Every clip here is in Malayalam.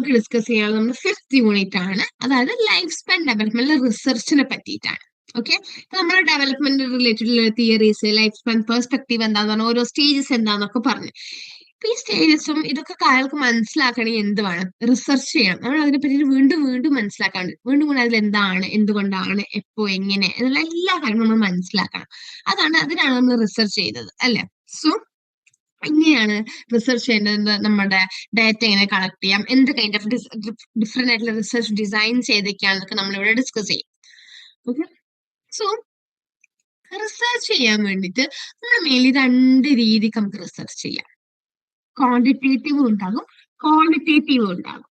നമുക്ക് ഡിസ്കസ് ചെയ്യാനുള്ളത് നമ്മുടെ 5th യൂണിറ്റ് ആണ്. അതായത് ലൈഫ് സ്പാൻ ഡെവലപ്മെന്റിലെ റിസർച്ചിനെ പറ്റിയിട്ടാണ്. ഓക്കെ, നമ്മുടെ development related theories, life span perspective എന്താന്ന് പറഞ്ഞാൽ ഓരോ സ്റ്റേജസ് എന്താന്നൊക്കെ പറഞ്ഞു. ഇപ്പൊ ഈ സ്റ്റേജസും ഇതൊക്കെ കാര്യങ്ങൾക്ക് മനസ്സിലാക്കണമെങ്കിൽ എന്ത് വേണം? റിസർച്ച് ചെയ്യണം. നമ്മൾ അതിനെ പറ്റി വീണ്ടും വീണ്ടും മനസ്സിലാക്കാണ്ട് വീണ്ടും വീണ്ടും അതിൽ എന്താണ്, എന്തുകൊണ്ടാണ്, എപ്പോ, എങ്ങനെ എന്നുള്ള എല്ലാ കാര്യങ്ങളും നമ്മൾ മനസ്സിലാക്കണം. അതിനാണ് നമ്മൾ റിസർച്ച് ചെയ്തത് അല്ലെ? സോ ഇങ്ങനെയാണ് റിസർച്ച് ചെയ്യേണ്ടത്. നമ്മുടെ ഡാറ്റ എങ്ങനെ കളക്ട് ചെയ്യാം, എന്ത് കൈൻഡ് ഓഫ് ഡിഫറെന്റ് ആയിട്ടുള്ള റിസർച്ച് ഡിസൈൻ ചെയ്തൊക്കെയാണെന്നൊക്കെ നമ്മളിവിടെ ഡിസ്കസ് ചെയ്യും. ഓക്കെ, സോ റിസർച്ച് ചെയ്യാൻ വേണ്ടിയിട്ട് നമ്മൾ മെയിൻലി 2 രീതിക്ക് നമുക്ക് റിസർച്ച് ചെയ്യാം. ക്വാണ്ടിറ്റേറ്റീവ് ഉണ്ടാകും, ക്വാളിറ്റേറ്റീവ് ഉണ്ടാകും.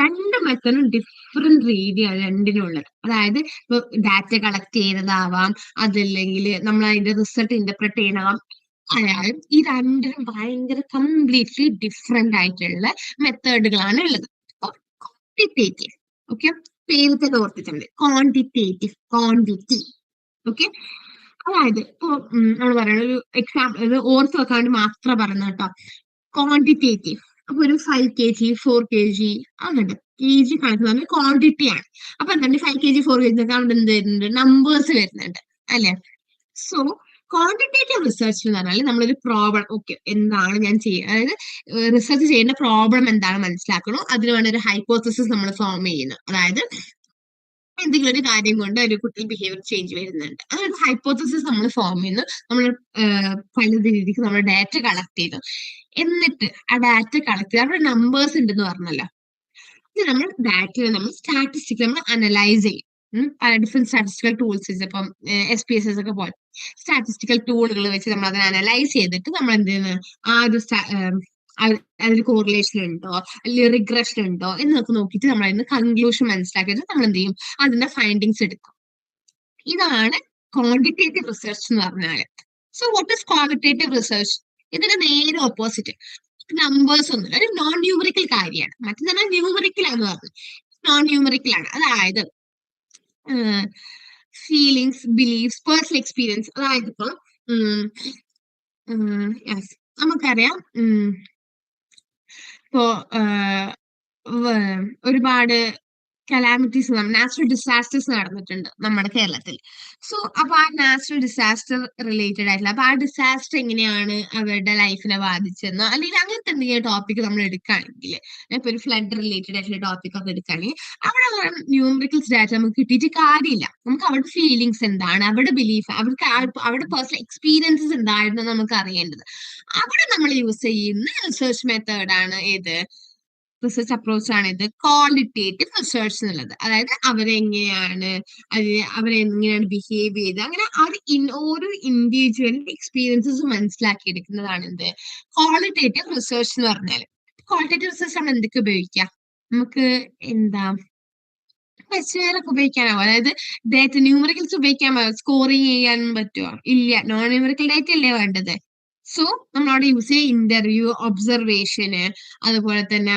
2 മെത്തഡും ഡിഫറെന്റ് രീതിയാണ് രണ്ടിനും ഉള്ളത്. അതായത് ഇപ്പൊ ഡാറ്റ കളക്ട് ചെയ്യുന്നതാവാം, അതല്ലെങ്കിൽ നമ്മൾ അതിന്റെ റിസൾട്ട് ഇന്റർപ്രറ്റ് ചെയ്യുന്നതാവാം. ആയാലും ഈ രണ്ടിനും ഭയങ്കര കംപ്ലീറ്റ്ലി ഡിഫറെന്റ് ആയിട്ടുള്ള മെത്തേഡുകളാണ് ഉള്ളത്. ക്വാണ്ടിറ്റേറ്റീവ്, ഓക്കെ, പേര് തന്നെ ഓർത്തിട്ടുണ്ട്, ക്വാണ്ടിറ്റേറ്റീവ്, ക്വാണ്ടിറ്റി. ഓക്കെ, അതായത് ഇപ്പൊ നമ്മൾ പറയുന്ന ഒരു എക്സാമ്പിൾ, ഇത് ഓർത്ത് വെക്കാൻ വേണ്ടി മാത്രം പറയുന്നത് കേട്ടോ. ക്വാണ്ടിറ്റേറ്റീവ് അപ്പൊ ഒരു 5 kg 4 kg അങ്ങനെ kg കണക്ക് ക്വാണ്ടിറ്റി ആണ്. അപ്പൊ എന്താണ് 5 kg 4 kg ഒക്കെ അവിടെ എന്ത് വരുന്നുണ്ട്? നമ്പേഴ്സ് വരുന്നുണ്ട് അല്ലെ? സോ ക്വാണ്ടിറ്റേറ്റീവ് റിസർച്ച് എന്ന് പറഞ്ഞാൽ നമ്മളൊരു പ്രോബ്ലം, ഓക്കെ, എന്താണ് ഞാൻ ചെയ്യുക, അതായത് റിസർച്ച് ചെയ്യുന്ന പ്രോബ്ലം എന്താണ് മനസ്സിലാക്കണോ, അതിന് വേണ്ട ഒരു ഹൈപ്പോത്തസിസ് നമ്മൾ ഫോം ചെയ്യുന്നു. അതായത് എന്തെങ്കിലും ഒരു കാര്യം കൊണ്ട് ഒരു കുട്ടി ബിഹേവിയർ ചേഞ്ച് വരുന്നുണ്ട്, അങ്ങനെ ഒരു ഹൈപ്പോത്തസിസ് നമ്മൾ ഫോം ചെയ്യുന്നു. നമ്മൾ പല രീതിക്ക് നമ്മൾ ഡാറ്റ കളക്ട് ചെയ്തു. എന്നിട്ട് ആ ഡാറ്റ കളക്ട് ചെയ്ത് അവിടെ നമ്പേഴ്സ് ഉണ്ടെന്ന് പറഞ്ഞല്ലോ. ഇത് നമ്മൾ ഡാറ്റയെ നമ്മൾ സ്റ്റാറ്റിസ്റ്റിക് നമ്മൾ അനലൈസ് ചെയ്യും. പല ഡിഫറെന്റ് സ്റ്റാറ്റിസ്റ്റിക്കൽ ടൂൾസ്, ഇപ്പം SPSS ഒക്കെ പോലെ സ്റ്റാറ്റിസ്റ്റിക്കൽ ടൂളുകൾ വെച്ച് നമ്മൾ അതിനെ അനലൈസ് ചെയ്തിട്ട് നമ്മൾ എന്ത് ചെയ്യുന്നു, ആ ഒരു അതിൽ കോറിലേഷൻ ഉണ്ടോ അല്ലെങ്കിൽ റിഗ്രഷൻ ഉണ്ടോ എന്നൊക്കെ നോക്കിയിട്ട് നമ്മൾ അതിന് കൺക്ലൂഷൻ മനസ്സിലാക്കിയിട്ട് നമ്മൾ എന്ത് ചെയ്യും, അതിന്റെ ഫൈൻഡിങ്സ് എടുക്കും. ഇതാണ് ക്വാണ്ടിറ്റേറ്റീവ് റിസർച്ച് എന്ന് പറഞ്ഞാൽ. So what is qualitative research? ഇതിന്റെ നേരെ ഓപ്പോസിറ്റ്. നമ്പേഴ്സ് ഒന്നും ഒരു നോൺ ന്യൂമറിക്കൽ കാര്യമാണ്. മറ്റൊന്ന് ന്യൂമറിക്കൽ ആണെന്ന് പറഞ്ഞു, നോൺ ന്യൂമറിക്കൽ ആണ്. അതായത് ഫീലിങ്സ്, ബിലീഫ്സ്, പേഴ്സണൽ എക്സ്പീരിയൻസ്. അതായത് ഇപ്പൊ യെസ്, നമുക്കറിയാം ഇപ്പോ ഒരുപാട് കലാമിറ്റീസ്, നാച്ചുറൽ ഡിസാസ്റ്റേഴ്സ് നടന്നിട്ടുണ്ട് നമ്മുടെ കേരളത്തിൽ. സോ അപ്പൊ ആ നാച്ചുറൽ ഡിസാസ്റ്റർ റിലേറ്റഡ് ആയിട്ടുള്ള, അപ്പൊ ആ ഡിസാസ്റ്റർ എങ്ങനെയാണ് അവരുടെ ലൈഫിനെ ബാധിച്ചെന്നോ അല്ലെങ്കിൽ അങ്ങനത്തെ എന്തെങ്കിലും ടോപ്പിക് നമ്മൾ എടുക്കുകയാണെങ്കിൽ, ഇപ്പൊ ഒരു ഫ്ലഡ് റിലേറ്റഡ് ആയിട്ടുള്ള ടോപ്പിക് ഒക്കെ എടുക്കുകയാണെങ്കിൽ അവിടെ ന്യൂമറിക്കൽസ് ഡാറ്റ നമുക്ക് കിട്ടിയിട്ട് കാര്യമില്ല. നമുക്ക് അവരുടെ ഫീലിങ്സ് എന്താണ്, അവരുടെ ബിലീഫ്, അവരുടെ പേഴ്സണൽ എക്സ്പീരിയൻസസ് എന്തായിരുന്നു നമുക്ക് അറിയേണ്ടത്. അവിടെ നമ്മൾ യൂസ് ചെയ്യുന്ന റിസർച്ച് മെത്തേഡാണ് ഏത്, റിസർച്ച് അപ്രോച്ച് ആണ് ഇത്, ക്വാളിറ്റേറ്റീവ് റിസർച്ച് എന്നുള്ളത്. അതായത് അവരെങ്ങനെയാണ് ബിഹേവ് ചെയ്ത്, അങ്ങനെ ഓരോ ഇൻഡിവിജ്വലിന്റെ എക്സ്പീരിയൻസസ് മനസ്സിലാക്കിയെടുക്കുന്നതാണ് എന്ത്, ക്വാളിറ്റേറ്റീവ് റിസർച്ച് എന്ന് പറഞ്ഞാൽ. ക്വാളിറ്റേറ്റീവ് റിസർച്ച് നമ്മൾ എന്തൊക്കെ ഉപയോഗിക്കാം? നമുക്ക് എന്താ ക്വസ്റ്റ്യനൊക്കെ ഉപയോഗിക്കാനാവും. അതായത് ഡാറ്റ ന്യൂമറിക്കൽസ് ഉപയോഗിക്കാൻ സ്കോറിങ് ചെയ്യാനും പറ്റുമോ? ഇല്ല, നോൺ ന്യൂമറിക്കൽ ഡാറ്റ അല്ലേ വേണ്ടത്. സോ നമ്മളവിടെ യൂസ് ചെയ്യുക ഇന്റർവ്യൂ, ഒബ്സർവേഷന്, അതുപോലെ തന്നെ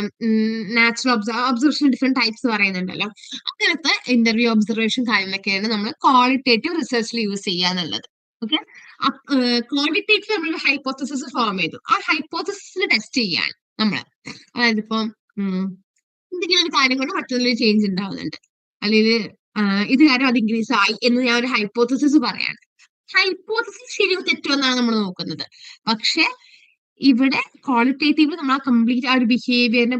നാച്ചുറൽ ഒബ്സർവേഷൻ ഡിഫറെന്റ് ടൈപ്സ് പറയുന്നുണ്ടല്ലോ. അങ്ങനത്തെ ഇന്റർവ്യൂ, ഒബ്സർവേഷൻ കാര്യങ്ങളൊക്കെയാണ് നമ്മൾ ക്വാളിറ്റേറ്റീവ് റിസർച്ചിൽ യൂസ് ചെയ്യുക എന്നുള്ളത്. ഓക്കെ, ക്വാണ്ടിറ്റേറ്റീവ് നമ്മൾ ഹൈപ്പോത്തസിസ് ഫോം ചെയ്തു, ആ ഹൈപ്പോത്തസിസിന് ടെസ്റ്റ് ചെയ്യാണ് നമ്മൾ. അതായത് ഇപ്പം എന്തെങ്കിലും ഒരു കാര്യം കൊണ്ട് മറ്റൊരു ചേഞ്ച് ഉണ്ടാവുന്നുണ്ട്, അല്ലെങ്കിൽ ഇത് കാര്യം അത് ഇൻക്രീസ് ആയി എന്ന് ഞാൻ ഒരു ഹൈപ്പോത്തസിസ് പറയാണ്. ഹൈപ്പോത്തസിസ് ശരിയോ തെറ്റോ എന്നാണ് നമ്മൾ നോക്കുന്നത്. പക്ഷെ ഇവിടെ ക്വാളിറ്റേറ്റീവ് നമ്മൾ ആ കംപ്ലീറ്റ് ആ ഒരു ബിഹേവിയറിന്റെ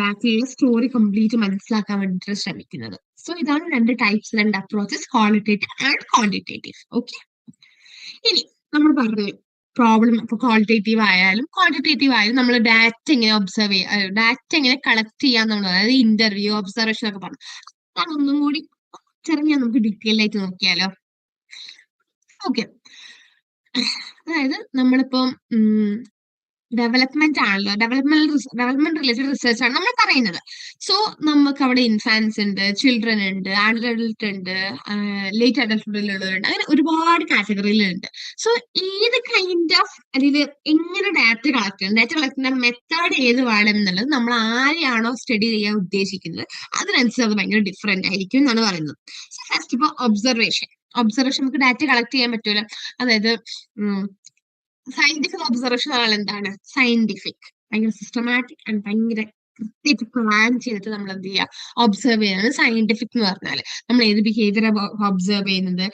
ബാക്കിയുള്ള സ്റ്റോറി കംപ്ലീറ്റ് മനസ്സിലാക്കാൻ വേണ്ടിയിട്ട് ശ്രമിക്കുന്നത്. സോ ഇതാണ് 2 types, 2 approaches, qualitative and quantitative. Okay, ഇനി നമ്മൾ പറഞ്ഞു പ്രോബ്ലം. ഇപ്പൊ ക്വാളിറ്റേറ്റീവ് ആയാലും ക്വാണ്ടിറ്റേറ്റീവ് ആയാലും നമ്മൾ ഡാറ്റ എങ്ങനെ ഒബ്സർവ് ചെയ്യുക, ഡാറ്റ എങ്ങനെ കളക്ട് ചെയ്യാന്നുള്ളത്, അതായത് ഇന്റർവ്യൂ, ഒബ്സർവേഷൻ ഒക്കെ പറഞ്ഞു. അതൊന്നും കൂടി ചെറിയ നമുക്ക് ഡീറ്റെയിൽ ആയിട്ട് നോക്കിയാലോ? ഓക്കെ, അതായത് നമ്മളിപ്പം ഡെവലപ്മെന്റ് ആണല്ലോ, ഡെവലപ്മെന്റ് റിലേറ്റഡ് റിസർച്ച് ആണ് നമ്മൾ പറയുന്നത്. സോ നമുക്ക് അവിടെ ഇൻഫാൻസ് ഉണ്ട്, ചിൽഡ്രൻ ഉണ്ട്, അഡൽട്ട് ഉണ്ട്, ലേറ്റ് അഡൽട്ട്ഹുഡിലുള്ളവരുണ്ട്, അങ്ങനെ ഒരുപാട് കാറ്റഗറിയിലുണ്ട്. സോ ഏത് കൈൻഡ് ഓഫ്, അതായത് എങ്ങനെ ഡാറ്റ കളക്ട് ചെയ്യണം, ഡാറ്റ കളക്ട് ചെയ്യുന്ന മെത്തേഡ് ഏത് വേണം എന്നുള്ളത് നമ്മൾ ആരെയാണോ സ്റ്റഡി ചെയ്യാൻ ഉദ്ദേശിക്കുന്നത് അതിനനുസരിച്ച് അത് ഭയങ്കര ഡിഫറെന്റ് ആയിരിക്കും എന്നാണ് പറയുന്നത്. സോ ഫസ്റ്റ് ഇപ്പോൾ ഒബ്സർവേഷൻ നമുക്ക് ഡാറ്റ കളക്ട് ചെയ്യാൻ പറ്റൂല. അതായത് സയന്റിഫിക് ഒബ്സർവേഷൻ ആണ് എന്താണ്, സയന്റിഫിക്, ഭയങ്കര സിസ്റ്റമാറ്റിക് ആൻഡ് ഭയങ്കര കൃത്യമായിട്ട് പ്ലാൻ ചെയ്തിട്ട് നമ്മൾ എന്ത് ചെയ്യുക, ഒബ്സർവ് ചെയ്യുന്നത് സയന്റിഫിക് എന്ന് പറഞ്ഞാൽ. നമ്മൾ ഏത് ബിഹേവിയർ ഒബ്സർവ് ചെയ്യുന്നത്,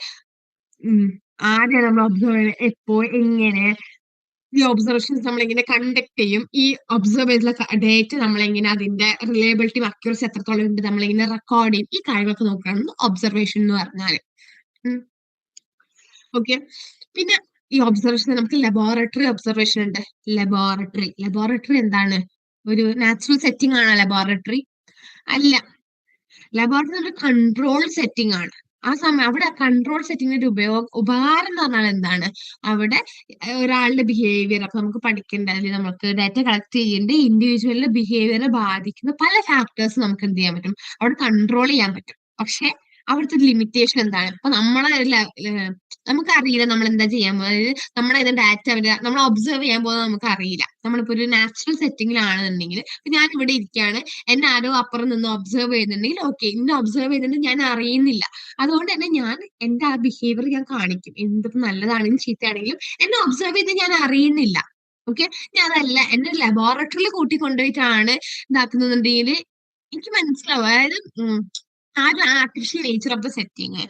ആരെയാണ് നമ്മൾ ഒബ്സർവ് ചെയ്യുന്നത്, എപ്പോ, എങ്ങനെ, ഈ ഒബ്സർവേഷൻസ് നമ്മളെങ്ങനെ കണ്ടക്ട് ചെയ്യും, ഈ ഒബ്സർവ് ചെയ്തിട്ടുള്ള ഡേറ്റ് നമ്മളെങ്ങനെ അതിന്റെ റിലയബിലിറ്റി അക്യൂറസി എത്രത്തോളം ഉണ്ട് നമ്മളെങ്ങനെ റെക്കോർഡ് ചെയ്യും, ഈ കാര്യങ്ങളൊക്കെ നോക്കുകയാണ് ഒബ്സർവേഷൻ എന്ന് പറഞ്ഞാൽ. ഓക്കെ. പിന്നെ ഈ ഒബ്സർവേഷൻ നമുക്ക് ലബോറട്ടറി ഒബ്സർവേഷൻ ഉണ്ട്. ലബോറട്ടറി എന്താണ്? ഒരു നാച്ചുറൽ സെറ്റിംഗ് ആണോ ലബോറട്ടറി? അല്ല. ലബോറട്ടറി ഒരു കൺട്രോൾ സെറ്റിംഗ് ആണ്. ആ സമയം അവിടെ കൺട്രോൾ സെറ്റിംഗിന്റെ ഉപകാരം എന്ന് പറഞ്ഞാൽ എന്താണ്? അവിടെ ഒരാളുടെ ബിഹേവിയർ, അപ്പൊ നമുക്ക് പഠിക്കേണ്ട, അല്ലെങ്കിൽ നമുക്ക് ഡാറ്റ കളക്ട് ചെയ്യേണ്ട ഇൻഡിവിജ്വലിന്റെ ബിഹേവിയറെ ബാധിക്കുന്ന പല ഫാക്ടേഴ്സ് നമുക്ക് എന്ത് ചെയ്യാൻ പറ്റും, അവിടെ കൺട്രോൾ ചെയ്യാൻ പറ്റും. പക്ഷെ അവിടുത്തെ ഒരു ലിമിറ്റേഷൻ എന്താണ്? ഇപ്പൊ നമുക്കറിയില്ല നമ്മൾ എന്താ ചെയ്യാൻ പോകുന്നത്, നമ്മുടെ ഇത് ഡാറ്റ നമ്മൾ ഒബ്സർവ് ചെയ്യാൻ പോകുന്നത് നമുക്ക് അറിയില്ല. നമ്മളിപ്പോ ഒരു നാച്ചുറൽ സെറ്റിംഗിലാണെന്നുണ്ടെങ്കിൽ, ഞാൻ ഇവിടെ ഇരിക്കുകയാണ്, എന്നെ ആരോ അപ്പുറം നിന്ന് ഒബ്സർവ് ചെയ്യുന്നുണ്ടെങ്കിൽ, ഓക്കെ, ഇന്നെ ഒബ്സർവ് ചെയ്യുന്നുണ്ട്, ഞാൻ അറിയുന്നില്ല. അതുകൊണ്ട് തന്നെ ഞാൻ എന്റെ ആ ബിഹേവിയർ ഞാൻ കാണിക്കും. എന്തിപ്പോ നല്ലതാണെങ്കിലും ചീത്തയാണെങ്കിലും എന്നെ ഒബ്സർവ് ചെയ്ത് ഞാൻ അറിയുന്നില്ല. ഓക്കെ. ഞാൻ അതല്ല എന്റെ ലബോറട്ടറിയിൽ കൂട്ടിക്കൊണ്ടുപോയിട്ടാണ് ഇതാക്കുന്നുണ്ടെങ്കിൽ എനിക്ക് മനസ്സിലാവും. അതായത് ആ ഒരു artificial nature of the setting,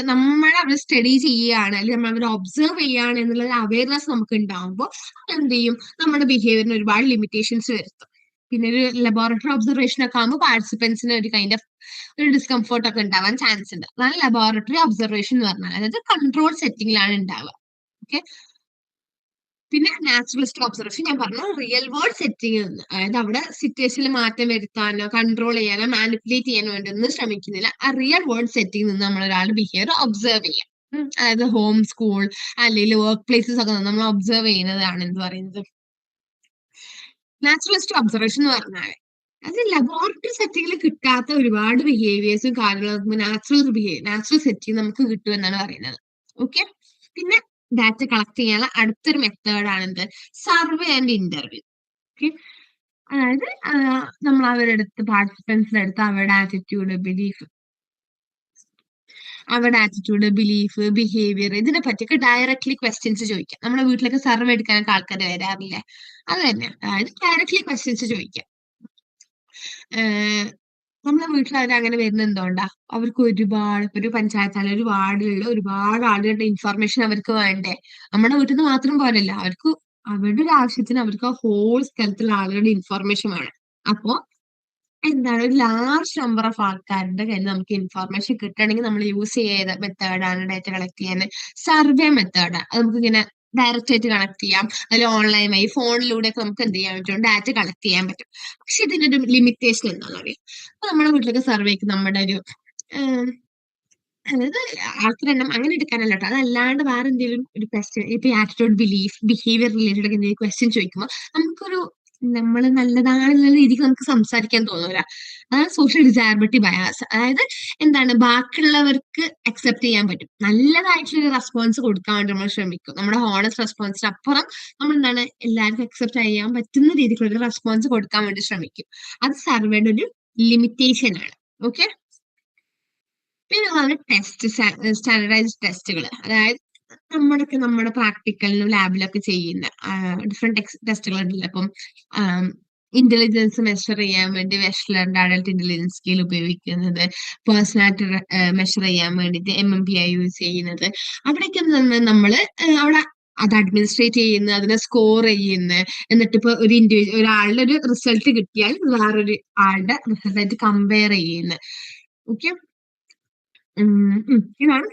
നമ്മളെ അവർ സ്റ്റഡി ചെയ്യുകയാണ്, അല്ലെങ്കിൽ നമ്മൾ അവരെ ഒബ്സർവ് ചെയ്യുകയാണ് എന്നുള്ള അവയർനെസ് നമുക്ക് ഉണ്ടാകുമ്പോൾ എന്ത് ചെയ്യും, നമ്മുടെ ബിഹേവിയറിന് ഒരുപാട് ലിമിറ്റേഷൻസ് വരുത്തും. പിന്നെ ഒരു ലബോറട്ടറി ഒബ്സർവേഷൻ ഒക്കെ ആകുമ്പോൾ പാർട്ടിസിപ്പൻസിന് ഒരു കൈൻഡ് ഓഫ് ഒരു ഡിസ്കംഫോർട്ട് ഒക്കെ ഉണ്ടാവാൻ ചാൻസ് ഉണ്ട്. അതാണ് ലബോറട്ടറി ഒബ്സർവേഷൻ എന്ന് പറഞ്ഞാൽ. അതായത് കൺട്രോൾ സെറ്റിംഗിലാണ് ഉണ്ടാവുക. ഓക്കെ. പിന്നെ നാച്ചുറലിസ്റ്റ് ഒബ്സർവേഷൻ ഞാൻ പറഞ്ഞു റിയൽ വേൾഡ് സെറ്റിംഗ് നിന്ന്, അതായത് അവിടെ സിറ്റുവേഷനിൽ മാറ്റം വരുത്താനോ കൺട്രോൾ ചെയ്യാനോ മാനിപ്പുലേറ്റ് ചെയ്യാനോ വേണ്ടി ഒന്നും ശ്രമിക്കുന്നില്ല. ആ റിയൽ വേൾഡ് സെറ്റിംഗ് നിന്ന് നമ്മൾ ഒരാളുടെ ബിഹേവിയർ ഒബ്സർവ് ചെയ്യാം. അതായത് ഹോം, സ്കൂൾ, അല്ലെങ്കിൽ വർക്ക് പ്ലേസസ് ഒക്കെ നമ്മൾ ഒബ്സർവ് ചെയ്യുന്നതാണ് എന്ത് പറയുന്നത് നാച്ചുറലിസ്റ്റ് ഒബ്സർവേഷൻ എന്ന് പറഞ്ഞാൽ. അത് ലബോറട്ടറി സെറ്റിംഗിൽ കിട്ടാത്ത ഒരുപാട് ബിഹേവിയേഴ്സും കാര്യങ്ങളും നാച്ചുറൽ സെറ്റിംഗ് നമുക്ക് കിട്ടുമെന്നാണ് പറയുന്നത്. ഓക്കെ. പിന്നെ ഡാറ്റ കളക്ട് ചെയ്യാനുള്ള അടുത്തൊരു മെത്തേഡാണെന്ത്, സർവേ ആൻഡ് ഇന്റർവ്യൂ. ഓക്കെ. അതായത് നമ്മൾ അവരുടെ അടുത്ത്, പാർട്ടിസിപ്പൻസിന്റെ അടുത്ത് അവരുടെ ആറ്റിറ്റ്യൂഡ്, ബിലീഫ്, ബിഹേവിയർ, ഇതിനെ പറ്റിയൊക്കെ ഡയറക്ട്ലി ക്വസ്റ്റ്യൻസ് ചോദിക്കാം. നമ്മുടെ വീട്ടിലൊക്കെ സർവേ എടുക്കാനൊക്കെ ആൾക്കാർ വരാറില്ലേ, അത് തന്നെ. അതായത് ഡയറക്ട്ലി ക്വസ്റ്റ്യൻസ് ചോദിക്കാം. നമ്മളെ വീട്ടിൽ അവർ അങ്ങനെ വരുന്നത് എന്തുകൊണ്ടാ? അവർക്ക് ഒരുപാട്, ഒരു പഞ്ചായത്തായാലും ഒരു വാർഡിലുള്ള ഒരുപാട് ആളുകളുടെ ഇൻഫർമേഷൻ അവർക്ക് വേണ്ടേ? നമ്മുടെ വീട്ടിൽ നിന്ന് മാത്രം പോരല്ല, അവർക്ക് അവരുടെ ഒരു ആവശ്യത്തിന് അവർക്ക് ആ ഹോൾ സ്ഥലത്തുള്ള ആളുകളുടെ ഇൻഫർമേഷൻ വേണം. അപ്പോ എന്താണ്, ഒരു ലാർജ് നമ്പർ ഓഫ് ആൾക്കാരുടെ കയ്യിൽ നമുക്ക് ഇൻഫർമേഷൻ കിട്ടണമെങ്കിൽ നമ്മൾ യൂസ് ചെയ്ത മെത്തേഡാണ് ഡാറ്റ കളക്ട് ചെയ്യാൻ സർവേ മെത്തേഡ്. അത് നമുക്ക് ഇങ്ങനെ ഡയറക്റ്റ് ആയിട്ട് കണക്ട് ചെയ്യാം, അതിൽ ഓൺലൈൻ വഴി ഫോണിലൂടെ ഒക്കെ നമുക്ക് എന്ത് ചെയ്യാൻ പറ്റും, ഡാറ്റ കളക്ട് ചെയ്യാൻ പറ്റും. പക്ഷെ ഇതിന്റെ ഒരു ലിമിറ്റേഷൻ എന്താണെന്ന് അറിയാം. അപ്പൊ നമ്മുടെ വീട്ടിലൊക്കെ സർവേക്ക് നമ്മുടെ ഒരു അതായത് ആൾക്കാരെണ്ണം അങ്ങനെ എടുക്കാനല്ല കേട്ടോ, അതല്ലാണ്ട് വേറെ എന്തെങ്കിലും ഒരു ക്വസ്റ്റ്യൻ, ഇപ്പൊ ആറ്റിറ്റ്യൂഡ്, ബിലീഫ്, ബിഹേവിയർ റിലേറ്റഡ് ഒക്കെ എന്തെങ്കിലും ക്വസ്റ്റ്യൻ ചോദിക്കുമ്പോൾ നമുക്കൊരു നമ്മൾ നല്ലതാണെന്നുള്ള രീതിക്ക് നമുക്ക് സംസാരിക്കാൻ തോന്നൂല. അതാണ് സോഷ്യൽ ഡിസയറബിലിറ്റി ബയാസ്. അതായത് എന്താണ്, ബാക്കിയുള്ളവർക്ക് അക്സെപ്റ്റ് ചെയ്യാൻ പറ്റും, നല്ലതായിട്ടുള്ള റെസ്പോൺസ് കൊടുക്കാൻ വേണ്ടി നമ്മൾ ശ്രമിക്കും. നമ്മുടെ ഹോണസ്റ്റ് റെസ്പോൺസിന് അപ്പുറം നമ്മൾ എന്താണ്, എല്ലാവർക്കും അക്സെപ്റ്റ് ചെയ്യാൻ പറ്റുന്ന രീതിക്കുള്ള ഒരു റെസ്പോൺസ് കൊടുക്കാൻ വേണ്ടി ശ്രമിക്കും. അത് സർവേയുടെ ഒരു ലിമിറ്റേഷൻ ആണ്. ഓക്കെ. പിന്നെ ടെസ്റ്റ്, സ്റ്റാൻഡർഡൈസ്ഡ് ടെസ്റ്റുകൾ. അതായത് നമ്മുടെ പ്രാക്ടിക്കലിനും ലാബിലൊക്കെ ചെയ്യുന്ന ഡിഫറെന്റ് ടെസ്റ്റുകൾ ഉണ്ടല്ലോ. അപ്പം ഇന്റലിജൻസ് മെഷർ ചെയ്യാൻ വേണ്ടി വെഷ്ലറിന്റെ അഡൽട്ട് ഇന്റലിജൻസ് സ്കെയിൽ ഉപയോഗിക്കുന്നത്, പേഴ്സണാലിറ്റി മെഷർ ചെയ്യാൻ വേണ്ടിയിട്ട് MMPI യൂസ് ചെയ്യുന്നത്. അവിടേക്ക് നമ്മള് അവിടെ അത് അഡ്മിനിസ്ട്രേറ്റ് ചെയ്യുന്നത്, അതിനെ സ്കോർ ചെയ്യുന്നത്, എന്നിട്ട് ഇപ്പൊ ഒരാളുടെ ഒരു റിസൾട്ട് കിട്ടിയാൽ വേറൊരു ആളുടെ റിസൾട്ടായിട്ട് കമ്പയർ ചെയ്യുന്നത്. ഓക്കെ. ഇതാണ്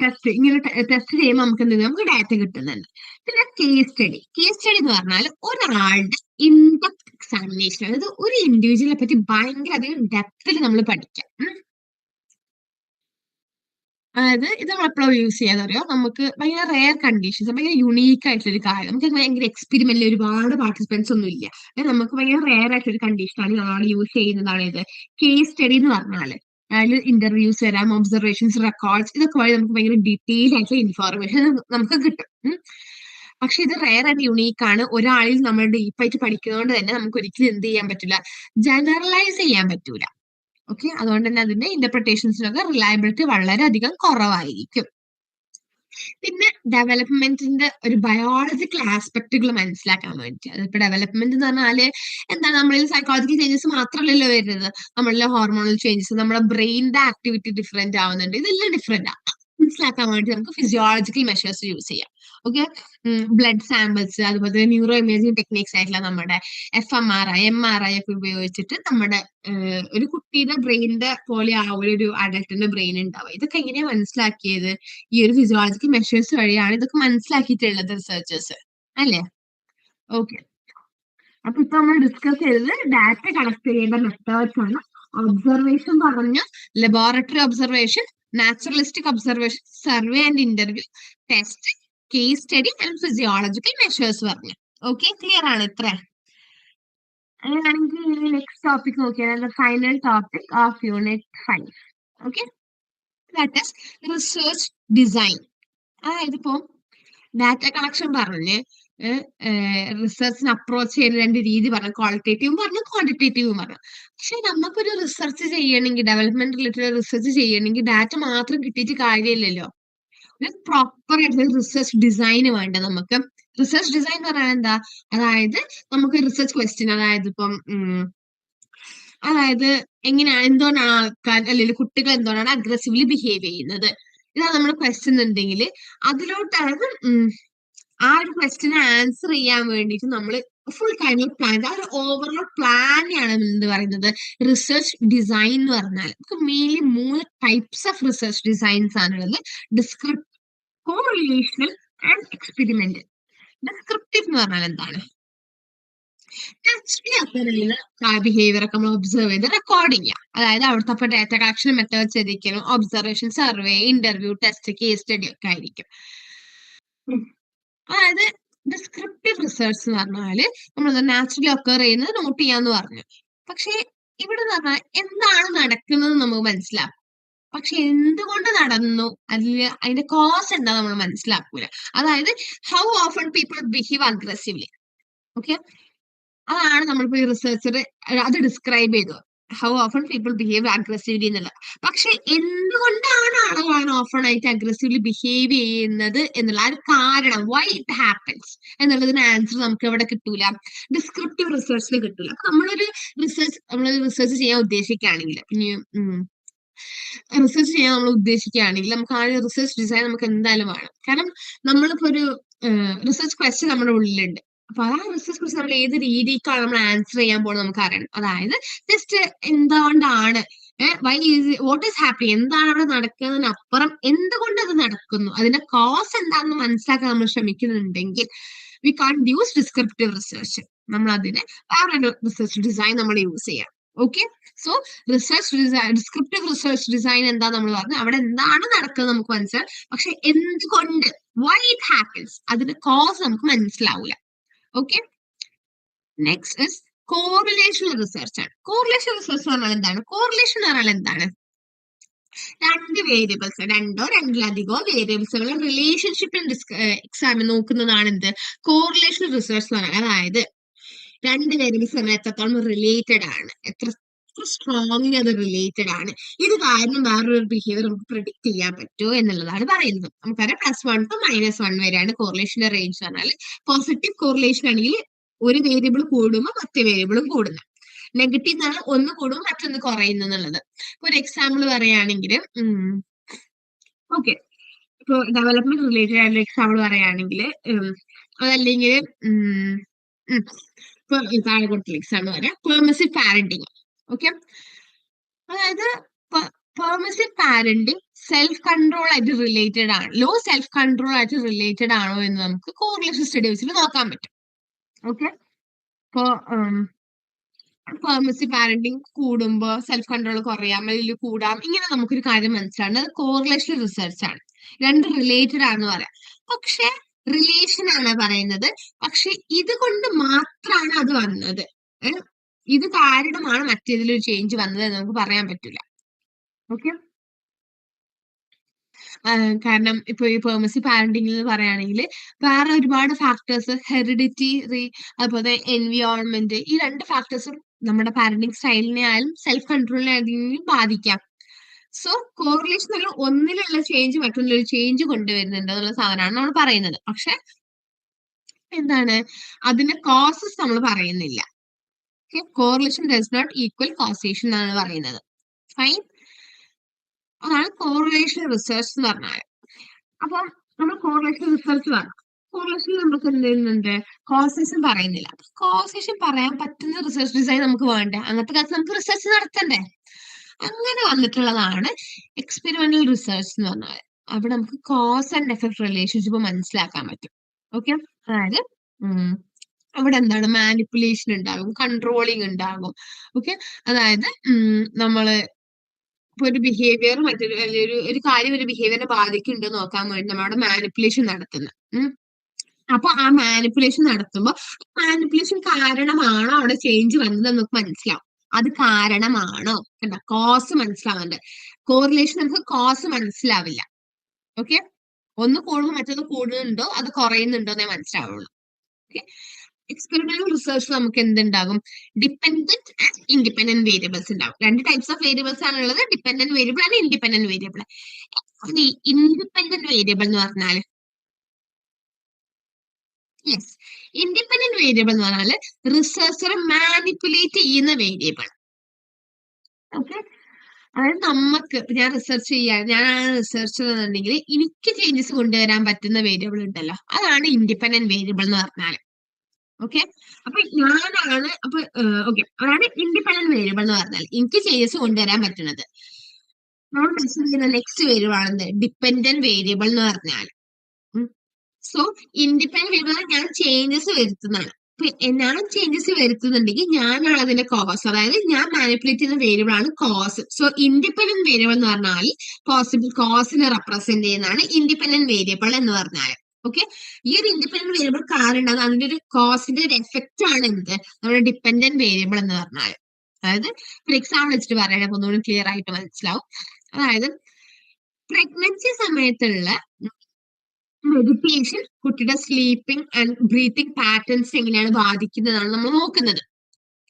ടെസ്റ്റ്. ഇങ്ങനെ ടെസ്റ്റ് ചെയ്യുമ്പോൾ നമുക്ക് എന്ത്, നമുക്ക് ഡാറ്റ കിട്ടുന്നുണ്ട്. പിന്നെ കേസ് സ്റ്റഡി എന്ന് പറഞ്ഞാൽ ഒരാളുടെ ഇൻഡെപ്ത് എക്സാമിനേഷൻ, അതായത് ഒരു ഇൻഡിവിജ്വലിനെ പറ്റി ഭയങ്കര അധികം ഡെപ്തിൽ നമ്മൾ പഠിക്കാം. അതായത് ഇത് നമ്മൾ എപ്പോഴും യൂസ് ചെയ്യാന്ന് അറിയോ, നമുക്ക് ഭയങ്കര റെയർ കണ്ടീഷൻസ്, ഭയങ്കര യുണീക്ക് ആയിട്ടുള്ള ഒരു കാര്യം, നമുക്ക് ഭയങ്കര എക്സ്പെരിമെന്റിൽ ഒരുപാട് പാർട്ടിസിപ്പൻസ് ഒന്നും ഇല്ല, നമുക്ക് ഭയങ്കര റെയർ ആയിട്ടൊരു കണ്ടീഷനാണ് നമ്മൾ യൂസ് ചെയ്യുന്നതാണ് ഇത് കേസ് സ്റ്റഡി എന്ന് പറഞ്ഞാല്. അതിൽ ഇന്റർവ്യൂസ് വരാം, ഒബ്സർവേഷൻസ്, റെക്കോർഡ്സ്, ഇതൊക്കെ വഴി നമുക്ക് ഭയങ്കര ഡീറ്റെയിൽ ആയിട്ടുള്ള ഇൻഫോർമേഷൻ നമുക്ക് കിട്ടും. പക്ഷെ ഇത് റെയർ ആൻഡ് യുണീക്ക് ആണ്. ഒരാളിൽ നമ്മൾ ഡീപ്പായിട്ട് പഠിക്കുന്നതുകൊണ്ട് തന്നെ നമുക്ക് ഒരിക്കലും എന്ത് ചെയ്യാൻ പറ്റില്ല, ജനറലൈസ് ചെയ്യാൻ പറ്റൂല. ഓക്കെ. അതുകൊണ്ട് തന്നെ അതിന്റെ ഇന്റർപ്രിട്ടേഷൻസിനൊക്കെ റിലയബിലിറ്റി വളരെയധികം കുറവായിരിക്കും. പിന്നെ ഡെവലപ്മെന്റിന്റെ ഒരു ബയോളജിക്കൽ ആസ്പെക്ടുകൾ മനസ്സിലാക്കാൻ വേണ്ടി. അതിപ്പോ ഡെവലപ്മെന്റ് എന്ന് പറഞ്ഞാല് എന്താണ്, നമ്മളിൽ സൈക്കോളജിക്കൽ ചേഞ്ചസ് മാത്രമല്ലല്ലോ വരുന്നത്, നമ്മളിലെ ഹോർമോണൽ ചേഞ്ചസ്, നമ്മുടെ ബ്രെയിനിന്റെ ആക്ടിവിറ്റി ഡിഫറെന്റ് ആവുന്നുണ്ട്, ഇതെല്ലാം ഡിഫറെന്റ് ആണ്. മനസ്സിലാക്കാൻ വേണ്ടി നമുക്ക് ഫിസിയോളജിക്കൽ മെഷേഴ്സ് യൂസ് ചെയ്യാം. ഓക്കെ, ബ്ലഡ് സാമ്പിൾസ്, അതുപോലെ തന്നെ ന്യൂറോ ഇമേജിംഗ് ടെക്നിക്സ് ആയിട്ടുള്ള നമ്മുടെ FMRI, MRI ഒക്കെ ഉപയോഗിച്ചിട്ട് നമ്മുടെ ഒരു കുട്ടിയുടെ ബ്രെയിനിന്റെ പോലെ ആ ഒരു അഡൽട്ടിന്റെ ബ്രെയിൻ ഉണ്ടാവുക. ഇതൊക്കെ എങ്ങനെയാ മനസ്സിലാക്കിയത്? ഈ ഒരു ഫിസിയോളജിക്കൽ മെഷേഴ്സ് വഴിയാണ് ഇതൊക്കെ മനസ്സിലാക്കിയിട്ടുള്ളത് റിസർച്ചേഴ്സ്, അല്ലേ? ഓക്കെ, അപ്പൊ ഇപ്പൊ നമ്മൾ ഡിസ്കസ് ചെയ്തത് ഡാറ്റ കളക്ട് ചെയ്യേണ്ട മെത്തേഡ്സ് ആണ്. ഒബ്സർവേഷൻ പറഞ്ഞു, laboratory observation, naturalistic observation, survey and interview, test, case study and physiological measures പറഞ്ഞു. ഓക്കെ, ക്ലിയർ ആണ് ഇത്ര? അങ്ങനെയാണെങ്കിൽ നെക്സ്റ്റ് ടോപ്പിക് നോക്കിയാൽ final topic of unit 5. Okay, that is research design. അതായത് ഇപ്പോ ഡാറ്റ കളക്ഷൻ പറഞ്ഞ് റിസർച്ചിന് അപ്രോച്ച് ചെയ്യുന്ന രണ്ട് രീതി പറഞ്ഞു, ക്വാളിറ്റേറ്റീവും പറഞ്ഞു, ക്വാണ്ടിറ്റേറ്റീവും പറഞ്ഞു. പക്ഷെ നമുക്കൊരു റിസർച്ച് ചെയ്യണമെങ്കിൽ, ഡെവലപ്മെന്റ് റിലേറ്റഡ് റിസർച്ച് ചെയ്യണമെങ്കിൽ ഡാറ്റ മാത്രം കിട്ടിയിട്ട് കാര്യമില്ലല്ലോ. ഒരു പ്രോപ്പർ ആയിട്ടുള്ള റിസർച്ച് ഡിസൈൻ വേണ്ട നമുക്ക്. റിസർച്ച് ഡിസൈൻ എന്ന് പറഞ്ഞാൽ എന്താ? അതായത് നമുക്ക് റിസർച്ച് ക്വസ്റ്റ്യൻ, അതായത് എങ്ങനെയാണ്, എന്തുകൊണ്ടാണ് ആൾക്കാർ അല്ലെങ്കിൽ കുട്ടികൾ എന്തുകൊണ്ടാണ് അഗ്രസീവ്ലി ബിഹേവ് ചെയ്യുന്നത്, ഇതാണ് നമ്മുടെ ക്വസ്റ്റ്യൻ ഉണ്ടെങ്കിൽ അതിലോട്ടാണ് ആ ഒരു ക്വസ്റ്റ്യന് ആൻസർ ചെയ്യാൻ വേണ്ടിയിട്ട് നമ്മൾ ഫുൾ കൈൻഡ് ഓഫ് പ്ലാൻ, ആ ഒരു ഓവറോൾ പ്ലാനെയാണ് എന്ത് പറയുന്നത് റിസർച്ച് ഡിസൈൻ എന്ന് പറഞ്ഞാൽ. നമുക്ക് mainly 3 types of research designs ആണുള്ളത്: descriptive, correlational and experimental. Descriptive എന്ന് പറഞ്ഞാൽ എന്താണ്? ബിഹേവിയർ ഒക്കെ നമ്മൾ ഒബ്സർവ് ചെയ്ത് റെക്കോർഡ് ചെയ്യാം. അതായത് അവിടുത്തെ അപ്പൊ ഡാറ്റ കളക്ഷൻ മെത്തേഡ്സ് ഏതൊക്കെയാണ്? Observation, survey, interview, test, case study ഒക്കെ ആയിരിക്കും. അതായത് ഡിസ്ക്രിപ്റ്റീവ് റിസർച്ച് എന്ന് പറഞ്ഞാല് നമ്മൾ നാച്ചുറലി ഒക്കർ ചെയ്യുന്നത് നോട്ട് ചെയ്യാന്ന് പറഞ്ഞു. പക്ഷെ ഇവിടെ എന്ന് പറഞ്ഞാൽ എന്താണ് നടക്കുന്നത് നമുക്ക് മനസ്സിലാക്കും, പക്ഷെ എന്തുകൊണ്ട് നടന്നു, അതിന്റെ കോസ് എന്താ നമ്മൾ മനസ്സിലാക്കൂല. അതായത് how often people behave aggressively. Okay, അതാണ് നമ്മളിപ്പോ ഈ റിസർച്ചർ അത് ഡിസ്ക്രൈബ് ചെയ്തു, how often people behave aggressively എന്നുള്ളത്. പക്ഷെ എന്തുകൊണ്ടാണ് ആളുകൾ ഓഫൺ ആയിട്ട് അഗ്രസീവ്ലി ബിഹേവ് ചെയ്യുന്നത് എന്നുള്ള ആ ഒരു കാരണം, വൈ ഇറ്റ് ഹാപ്പൻസ് എന്നുള്ളതിന് ആൻസർ നമുക്ക് എവിടെ കിട്ടൂല? ഡിസ്ക്രിപ്റ്റീവ് റിസർച്ചിൽ കിട്ടൂല. അപ്പൊ നമ്മൾ റിസർച്ച് ചെയ്യാൻ ഉദ്ദേശിക്കുകയാണെങ്കിൽ, നമുക്ക് ആ ഒരു റിസർച്ച് ഡിസൈൻ നമുക്ക് എന്തായാലും വേണം. കാരണം നമ്മളിപ്പോ ഒരു റിസർച്ച് ക്വസ്റ്റ്യൻ നമ്മുടെ ഉള്ളിലുണ്ട്. അപ്പൊ ആ റിസർച്ച് ക്വസ്റ്റ്യൻ നമ്മൾ ഏത് രീതിക്കാണ് നമ്മൾ ആൻസർ ചെയ്യാൻ പോകുന്നത് നമുക്ക് അറിയണം. അതായത് ജസ്റ്റ് എന്തുകൊണ്ടാണ്, വാട്ട് ഈസ് ഹാപ്പി, എന്താണ് അവിടെ നടക്കുന്നതിനപ്പുറം എന്തുകൊണ്ട് അത് നടക്കുന്നു, അതിന്റെ കോസ് എന്താണെന്ന് മനസ്സിലാക്കാൻ നമ്മൾ ശ്രമിക്കുന്നുണ്ടെങ്കിൽ വി കാൺ യൂസ് ഡിസ്ക്രിപ്റ്റീവ് റിസർച്ച്. നമ്മൾ അതിനെ വേറൊരു റിസർച്ച് ഡിസൈൻ നമ്മൾ യൂസ് ചെയ്യാം. Okay, so research design, descriptive research design എന്താ നമ്മൾ പറഞ്ഞു, അവിടെ എന്താണ് നടക്കുന്നത് നമുക്ക് മനസ്സിലാവും, പക്ഷെ എന്തുകൊണ്ട്, വൈ ഇറ്റ് ഹാപ്പൻസ്, അതിന്റെ കോസ് നമുക്ക് മനസ്സിലാവൂല. Okay, next is correlational research ആണ്. കോറിലേഷൻ റിസർച്ച് പറഞ്ഞാൽ എന്താണ്? കോറിലേഷൻ എന്ന് പറഞ്ഞാൽ എന്താണ്? രണ്ട് വേരിയബിൾസ്, രണ്ടോ രണ്ടിലധികമോ വേരിയബിൾസുകളുടെ റിലേഷൻഷിപ്പ് എക്സാമിന് നോക്കുന്നതാണ് എന്ത്? കോറിലേഷൻ റിസർച്ച് എന്ന് പറഞ്ഞാൽ. അതായത് രണ്ട് വേരിയബിൾസ് തമ്മിൽ എത്രത്തോളം റിലേറ്റഡ് ആണ്, എത്ര സ്ട്രോങ്ലി അത് റിലേറ്റഡ് ആണ്, ഇത് കാരണം വേറൊരു ബിഹേവിയർ നമുക്ക് പ്രിഡിക്ട് ചെയ്യാൻ പറ്റുമോ എന്നുള്ളതാണ് പറയുന്നത്. നമുക്കറിയാം +1 to -1 വരെയാണ് കോറിലേഷന്റെ റേഞ്ച് പറഞ്ഞാൽ. പോസിറ്റീവ് കോറിലേഷൻ ആണെങ്കിൽ ഒരു വേരിയബിൾ കൂടുമ്പോൾ മറ്റേ വേരിയബിളും കൂടുന്നു. നെഗറ്റീവ് എന്നാണ് ഒന്ന് കൂടുമ്പോൾ മറ്റൊന്ന് കുറയുന്നു എന്നുള്ളത്. ഒരു എക്സാമ്പിൾ പറയുകയാണെങ്കിൽ, ഓക്കെ, ഇപ്പൊ ഡെവലപ്മെന്റ് റിലേറ്റഡ് ആയിട്ടുള്ള എക്സാമ്പിൾ പറയുകയാണെങ്കിൽ, അതല്ലെങ്കിൽ ഇപ്പൊ താഴെ കൊടുത്തുള്ള എക്സാമ്പിൾ പറയാം, പെർമിസീവ് പാരന്റിങ്. ഓക്കെ, അതായത് പെർമിസീവ് പാരന്റിങ് സെൽഫ് കൺട്രോൾ ആയിട്ട് റിലേറ്റഡ് ആണ്, ലോ സെൽഫ് കൺട്രോൾ ആയിട്ട് റിലേറ്റഡ് ആണോ എന്ന് നമുക്ക് കോറിലേഷൻ സ്റ്റഡി വെച്ചിട്ട് നോക്കാൻ പറ്റും. ഓക്കെ, ഇപ്പോ പെർമിസീവ് പാരന്റിങ് കൂടുമ്പോൾ സെൽഫ് കൺട്രോൾ കുറയാം അല്ലെങ്കിൽ കൂടാം, ഇങ്ങനെ നമുക്കൊരു കാര്യം മനസ്സിലാണ്. അത് കോറിലേഷൻ റിസർച്ച് ആണ്, രണ്ട് റിലേറ്റഡ് ആണെന്ന് പറയാം. പക്ഷെ റിലേഷൻ ആണ് പറയുന്നത്, പക്ഷെ ഇത് കൊണ്ട് മാത്രമാണ് അത് വന്നത്, ഇത് കാരണമാണ് മറ്റേതിലൊരു ചേഞ്ച് വന്നത് എന്ന് നമുക്ക് പറയാൻ പറ്റില്ല. ഓക്കെ, കാരണം ഇപ്പൊ ഈ പെർമിസീവ് പാരന്റിംഗിൽ പറയുകയാണെങ്കിൽ വേറെ ഒരുപാട് ഫാക്ടേഴ്സ്, ഹെറിഡിറ്റി, അതുപോലെ എൻവിയോൺമെന്റ്, ഈ രണ്ട് ഫാക്ടേഴ്സും നമ്മുടെ പാരന്റിങ് സ്റ്റൈലിനെ ആയാലും സെൽഫ് കൺട്രോളിനെ ആയാലും ബാധിക്കാം. സോ കോറിലേഷൻ അല്ല ഒന്നിലുള്ള ചേഞ്ച് മറ്റൊന്നിലൊരു ചേഞ്ച് കൊണ്ടുവരുന്നുണ്ട് എന്നുള്ള സാധനമാണ് നമ്മൾ പറയുന്നത്. പക്ഷെ എന്താണ് അതിന്റെ കോസസ് നമ്മൾ പറയുന്നില്ല. Correlation does not equal causation എന്നാണ് പറയുന്നത്. ഫൈൻ. അതാണ് കോറിലേഷൻ റിസർച്ച് എന്ന് പറഞ്ഞാൽ. അപ്പം നമ്മൾ കോറിലേഷൻ റിസർച്ച് പറഞ്ഞു. കോറിലേഷനിൽ നമുക്ക് എന്ത് ചെയ്യുന്നുണ്ട്, കോസേഷൻ പറയുന്നില്ല. കോസേഷൻ പറയാൻ പറ്റുന്ന റിസർച്ച് ഡിസൈൻ നമുക്ക് വേണ്ട. അങ്ങനത്തെ കാലത്ത് നമുക്ക് റിസർച്ച് നടത്തണ്ടേ. അങ്ങനെ വന്നിട്ടുള്ളതാണ് എക്സ്പെരിമെന്റൽ റിസർച്ച് എന്ന് പറഞ്ഞാൽ. അവിടെ നമുക്ക് കോസ് ആൻഡ് എഫക്ട് റിലേഷൻഷിപ്പ് മനസ്സിലാക്കാൻ പറ്റും. ഓക്കെ. അതായത് അവിടെ എന്താണ് മാനിപ്പുലേഷൻ ഉണ്ടാകും, കൺട്രോളിങ് ഉണ്ടാകും. ഓക്കെ. അതായത് നമ്മള് ഇപ്പൊ ഒരു ബിഹേവിയർ മറ്റൊരു ഒരു കാര്യം ഒരു ബിഹേവിയറിനെ ബാധിക്കുന്നുണ്ടോ നോക്കാൻ വേണ്ടി നമ്മളവിടെ മാനിപ്പുലേഷൻ നടത്തുന്നത്. അപ്പൊ ആ മാനിപ്പുലേഷൻ നടത്തുമ്പോൾ മാനിപ്പുലേഷൻ കാരണമാണോ അവിടെ ചേഞ്ച് വന്നത് നമുക്ക് മനസ്സിലാവും. അത് കാരണമാണോ എന്താ കോസ് മനസ്സിലാവുന്നുണ്ട്. കോറിലേഷൻ നമുക്ക് കോസ് മനസ്സിലാവില്ല. ഓക്കെ. ഒന്ന് കൂടുമ്പോൾ മറ്റൊന്ന് കൂടുന്നുണ്ടോ അത് കുറയുന്നുണ്ടോ എന്നേ മനസ്സിലാവുള്ളൂ. ഓക്കെ. എക്സ്പെരിമെന്റൽ റിസർച്ച് നമുക്ക് എന്തുണ്ടാകും, ഡിപ്പെൻഡന്റ് ആൻഡ് ഇൻഡിപെൻഡന്റ് വേരിയബിൾസ് ഉണ്ടാവും. രണ്ട് ടൈപ്സ് ഓഫ് വേരിയബിൾസ് ആണുള്ളത്, dependent variable and independent variable. Independent variable എന്ന് പറഞ്ഞാൽ യെസ്, ഇൻഡിപെൻഡന്റ് വേരിയബിൾ എന്ന് പറഞ്ഞാൽ റിസർച്ചർ മാനിപ്പുലേറ്റ് ചെയ്യുന്ന വേരിയബിൾ. ഓക്കെ. അതായത് നമുക്ക് ഞാൻ റിസർച്ച് ചെയ്യാൻ ഞാനാണ് റിസർച്ചർ എന്നുണ്ടെങ്കിൽ എനിക്ക് ചേഞ്ചസ് കൊണ്ടുവരാൻ പറ്റുന്ന വേരിയബിൾ ഉണ്ടല്ലോ, അതാണ് ഇൻഡിപെൻഡന്റ് വേരിയബിൾ എന്ന് പറഞ്ഞാൽ. ഓക്കെ. അപ്പൊ ഞാനാണ് അപ്പൊ ഓക്കെ, അതാണ് ഇൻഡിപെൻഡന്റ് വേരിയബിൾ എന്ന് പറഞ്ഞാൽ എനിക്ക് ചേഞ്ചസ് കൊണ്ടുവരാൻ പറ്റുന്നത്. നമ്മൾ മെൻഷൻ ചെയ്യുന്ന നെക്സ്റ്റ് വേരിയബിൾ ആണ് ഡിപെൻഡന്റ് വേരിയബിൾ എന്ന് പറഞ്ഞാൽ. സോ ഇൻഡിപെൻഡന്റ് വേരിയബിൾ ഞാൻ ചേഞ്ചസ് വരുത്തുന്നതാണ്. ഞാൻ ചേഞ്ചസ് വരുത്തുന്നുണ്ടെങ്കിൽ ഞാനാണ് അതിന്റെ കോസ്, അതായത് ഞാൻ മാനിപ്പുലേറ്റ് ചെയ്യുന്ന വേരിയബിൾ ആണ് കോസ്. സോ ഇൻഡിപെൻഡന്റ് വേരിയബിൾ എന്ന് പറഞ്ഞാൽ പോസിബിൾ കോസിനെ റെപ്രസെന്റ് ചെയ്യുന്നതാണ് ഇൻഡിപെൻഡന്റ് വേരിയബിൾ എന്ന് പറഞ്ഞാൽ. ഓക്കെ. ഈ ഒരു ഇൻഡിപെൻഡന്റ് വേരിയബിൾ കാരണം അതിന്റെ ഒരു കോസിന്റെ ഒരു എഫക്റ്റ് ആണ് എന്ത് നമ്മുടെ ഡിപെൻഡന്റ് വേരിയബിൾ എന്ന് പറഞ്ഞാൽ. അതായത് ഒരു എക്സാമ്പിൾ വെച്ചിട്ട് പറയുകയാണെങ്കിൽ ഒന്നുകൂടി ക്ലിയർ ആയിട്ട് മനസ്സിലാവും. അതായത് പ്രഗ്നൻസി സമയത്തുള്ള മെഡിറ്റേഷൻ കുട്ടിയുടെ സ്ലീപ്പിംഗ് ആൻഡ് ബ്രീത്തിങ് പാറ്റേൺസ് എങ്ങനെയാണ് ബാധിക്കുന്നതാണ് നമ്മൾ നോക്കുന്നത്.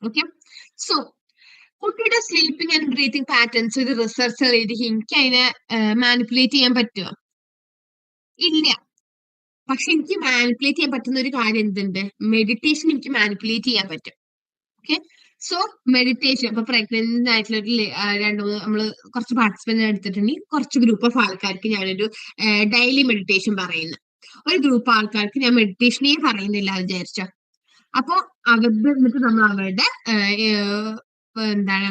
ഓക്കെ. സോ കുട്ടിയുടെ സ്ലീപ്പിംഗ് ആൻഡ് ബ്രീത്തിങ് പാറ്റേൺസ് ഒരു റിസർച്ചർ എഴുതി എനിക്ക് അതിനെ മാനിപ്പുലേറ്റ് ചെയ്യാൻ പറ്റുമോ? ഇല്ല. പക്ഷെ എനിക്ക് മാനിപ്പുലേറ്റ് ചെയ്യാൻ പറ്റുന്ന ഒരു കാര്യം എന്തുണ്ട്, മെഡിറ്റേഷൻ എനിക്ക് മാനിപ്പുലേറ്റ് ചെയ്യാൻ പറ്റും. ഓക്കെ. സോ മെഡിറ്റേഷൻ ഇപ്പൊ പ്രഗ്നന്റ് ആയിട്ടുള്ള രണ്ടു മൂന്ന് നമ്മള് കുറച്ച് പാർട്ടിസിപ്പന്റ് എടുത്തിട്ടുണ്ടെങ്കിൽ കുറച്ച് ഗ്രൂപ്പ് ഓഫ് ആൾക്കാർക്ക് ഞാനൊരു ഡെയിലി മെഡിറ്റേഷൻ പറയുന്നു. ഒരു ഗ്രൂപ്പ് ആൾക്കാർക്ക് ഞാൻ മെഡിറ്റേഷനേ പറയുന്നില്ല വിചാരിച്ചോ. അപ്പൊ അവരുടെ എന്നിട്ട് നമ്മൾ അവരുടെ എന്താണ്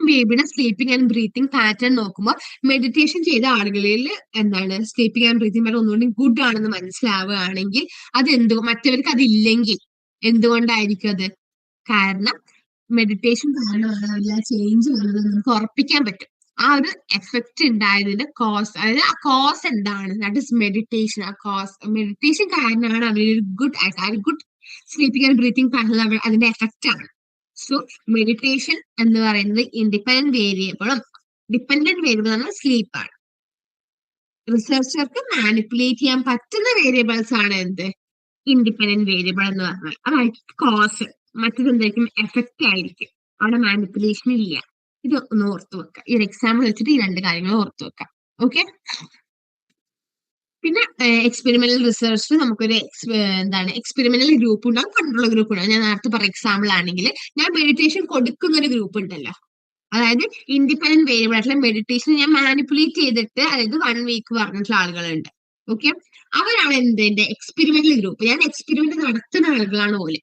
ബേബിയുടെ സ്ലീപ്പിംഗ് ആൻഡ് ബ്രീത്തിങ് പാറ്റേൺ നോക്കുമ്പോൾ മെഡിറ്റേഷൻ ചെയ്ത ആളുകളിൽ എന്താണ് സ്ലീപ്പിംഗ് ആൻഡ് ബ്രീത്തിങ് പാറ്റേൺ ഒന്നുകൂടി ഗുഡ് ആണെന്ന് മനസ്സിലാവുകയാണെങ്കിൽ അത് മറ്റവർക്ക് അതില്ലെങ്കിൽ എന്തുകൊണ്ടായിരിക്കും അത്? കാരണം മെഡിറ്റേഷൻ കാരണമാണ് എല്ലാ ചേഞ്ച് വന്നത് നമുക്ക് ഉറപ്പിക്കാൻ പറ്റും. ആ ഒരു എഫക്റ്റ് ഉണ്ടായതിന്റെ കോസ്, അതായത് ആ കോസ് എന്താണ്, ദാറ്റ് ഇസ് മെഡിറ്റേഷൻ. ആ കോസ് മെഡിറ്റേഷൻ കാരണമാണ് അവരൊരു good sleeping and breathing pattern അതിന്റെ എഫക്റ്റ് ആണ്. സോ മെഡിറ്റേഷൻ എന്ന് പറയുന്നത് ഇൻഡിപെൻഡന്റ് വേരിയബിളും ഡിപെൻഡന്റ് വേരിയബിൾ നമ്മൾ സ്ലീപ്പാണ്. റിസർച്ചർക്ക് മാനിപ്പുലേറ്റ് ചെയ്യാൻ പറ്റുന്ന വേരിയബിൾസ് ആണ് എന്ത്, ഇൻഡിപെൻഡന്റ് വേരിയബിൾ എന്ന് പറഞ്ഞാൽ. അതായിരിക്കും കോസ്, മറ്റത് എന്തായിരിക്കും എഫക്റ്റ് ആയിരിക്കും. അവിടെ മാനിപ്പുലേഷൻ ഇല്ല. ഇത് ഒന്ന് ഓർത്തു വെക്കുക. ഈ ഒരു എക്സാമ്പിൾ വെച്ചിട്ട് ഈ രണ്ട് കാര്യങ്ങൾ ഓർത്തു വെക്കാം. ഓക്കെ. പിന്നെ എക്സ്പെരിമെന്റൽ റിസർച്ചിൽ നമുക്കൊരു എന്താണ് എക്സ്പെരിമെന്റൽ ഗ്രൂപ്പ് ഉണ്ടാവും, കൺട്രോൾ ഗ്രൂപ്പ് ഉണ്ടാവും. ഞാൻ നേരത്തെ പറഞ്ഞ എക്സാമ്പിൾ ആണെങ്കിൽ ഞാൻ മെഡിറ്റേഷൻ കൊടുക്കുന്ന ഒരു ഗ്രൂപ്പ് ഉണ്ടല്ലോ, അതായത് ഇൻഡിപെൻഡന്റ് വേരിയബിൾ ആയിട്ടുള്ള മെഡിറ്റേഷൻ ഞാൻ മാനിപ്പുലേറ്റ് ചെയ്തിട്ട് അതായത് 1 വീക്ക് പറഞ്ഞിട്ടുള്ള ആളുകളുണ്ട്. ഓക്കെ. അവരാണ് എന്റെ എക്സ്പെരിമെന്റൽ ഗ്രൂപ്പ്. ഞാൻ എക്സ്പെരിമെന്റ് നടത്തുന്ന ആളുകളാണ് ഓല്.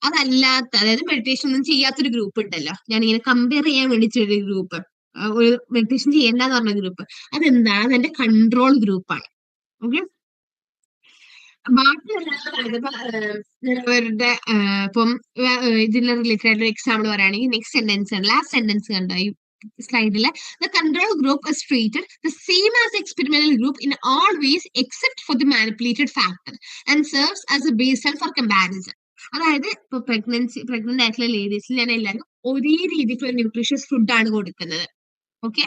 അതല്ലാത്ത അതായത് മെഡിറ്റേഷൻ ഒന്നും ചെയ്യാത്തൊരു ഗ്രൂപ്പ് ഉണ്ടല്ലോ, ഞാൻ ഇങ്ങനെ കമ്പയർ ചെയ്യാൻ വേണ്ടി ചെയ്തൊരു ഗ്രൂപ്പ്, ഒരു മെഡിറ്റേഷൻ ചെയ്യേണ്ടെന്ന് പറഞ്ഞ ഗ്രൂപ്പ്, അതെന്താണ്, അതെന്റെ കൺട്രോൾ ഗ്രൂപ്പാണ്. ഓക്കെ. ബാക്കിയുള്ളവരുടെ ഇപ്പം ഇതിന് റിലേറ്റഡ് ആയിട്ട് എക്സാമ്പിൾ പറയുകയാണെങ്കിൽ നെക്സ്റ്റ് സെന്റൻസ് ആണ്, ലാസ്റ്റ് സെന്റൻസ് കണ്ടോ ഈ സ്ലൈഡില്. The control group is treated the same as the experimental group in all ways except for the manipulated factor and serves as a baseline for comparison. അതായത് ഇപ്പൊ പ്രഗ്നന്റ് ആയിട്ടുള്ള ലേഡീസിൽ ഞാൻ എല്ലാവരും ഒരേ രീതിക്കുള്ള ന്യൂട്രീഷ്യസ് ഫുഡാണ് കൊടുക്കുന്നത്. ഓക്കെ.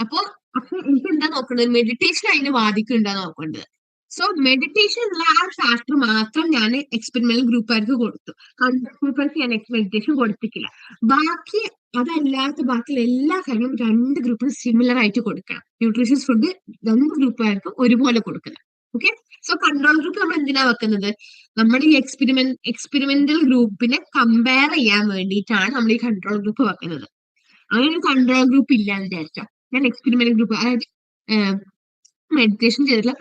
അപ്പൊ എനിക്ക് എന്താ നോക്കേണ്ടത്, മെഡിറ്റേഷൻ അതിന് ബാധിക്കുന്നുണ്ടോ നോക്കേണ്ടത്. സോ മെഡിറ്റേഷൻ എന്നുള്ള ആ ഫാക്ടർ മാത്രം ഞാൻ എക്സ്പെരിമെന്റൽ ഗ്രൂപ്പുകാർക്ക് കൊടുത്തു, കൺട്രോൾ ഗ്രൂപ്പുകാർക്ക് ഞാൻ മെഡിറ്റേഷൻ കൊടുത്തിട്ടില്ല. ബാക്കി അതല്ലാത്ത ബാക്കിയുള്ള എല്ലാ കാര്യങ്ങളും 2 ഗ്രൂപ്പിനും സിമിലർ ആയിട്ട് കൊടുക്കണം. ന്യൂട്രീഷ്യസ് ഫുഡ് 2 ഗ്രൂപ്പുകാർക്കും ഒരുപോലെ കൊടുക്കണം. ഓക്കെ. സോ കൺട്രോൾ ഗ്രൂപ്പ് നമ്മൾ എന്തിനാ വെക്കുന്നത്? നമ്മുടെ ഈ എക്സ്പെരിമെന്റൽ ഗ്രൂപ്പിനെ കമ്പയർ ചെയ്യാൻ വേണ്ടിയിട്ടാണ് നമ്മൾ ഈ കൺട്രോൾ ഗ്രൂപ്പ് വെക്കുന്നത്. അങ്ങനെ ഒരു കൺട്രോൾ ഗ്രൂപ്പ് ഇല്ലാന്ന് വിചാരിച്ചോ. ഞാൻ എക്സ്പെരിമെന്റൽ ഗ്രൂപ്പ്, അതായത് മെഡിറ്റേഷൻ ചെയ്തിട്ടുള്ള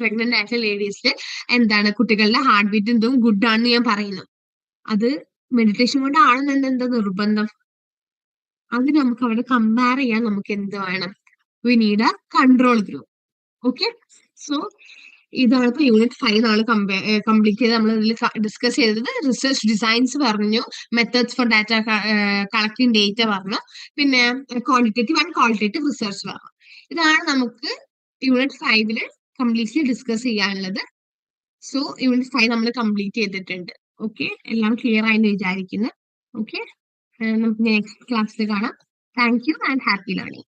പ്രഗ്നന്റ് ആയിട്ടുള്ള ലേഡീസിൽ എന്താണ് കുട്ടികളുടെ ഹാർട്ട് ബീറ്റ് എന്തും ഗുഡ് ആണെന്ന് ഞാൻ പറയുന്നു. അത് മെഡിറ്റേഷൻ കൊണ്ടാണെന്ന് എന്താ നിർബന്ധം? അത് നമുക്ക് അവിടെ കമ്പയർ ചെയ്യാൻ നമുക്ക് എന്ത് വേണം? We need A control group. Okay. So ഇതാണ് ഇപ്പൊ യൂണിറ്റ് 5 നമ്മൾ കംപ്ലീറ്റ് ചെയ്ത് നമ്മൾ ഇതിൽ ഡിസ്കസ് ചെയ്തത്. റിസർച്ച് ഡിസൈൻസ് പറഞ്ഞു, methods for data collecting data പറഞ്ഞു, പിന്നെ ക്വാണ്ടിറ്റേറ്റീവ് ആൻഡ് ക്വാളിറ്റേറ്റീവ് റിസർച്ച് പറഞ്ഞു. ഇതാണ് നമുക്ക് യൂണിറ്റ് 5 കംപ്ലീറ്റ്ലി ഡിസ്കസ് ചെയ്യാനുള്ളത്. സോ യൂണിറ്റ് 5 നമ്മൾ കംപ്ലീറ്റ് ചെയ്തിട്ടുണ്ട്. ഓക്കെ, എല്ലാം ക്ലിയർ ആയെന്ന് വിചാരിക്കുന്നു. ഓക്കെ, നമുക്ക് നെക്സ്റ്റ് ക്ലാസ്സിൽ കാണാം. Thank you and happy learning.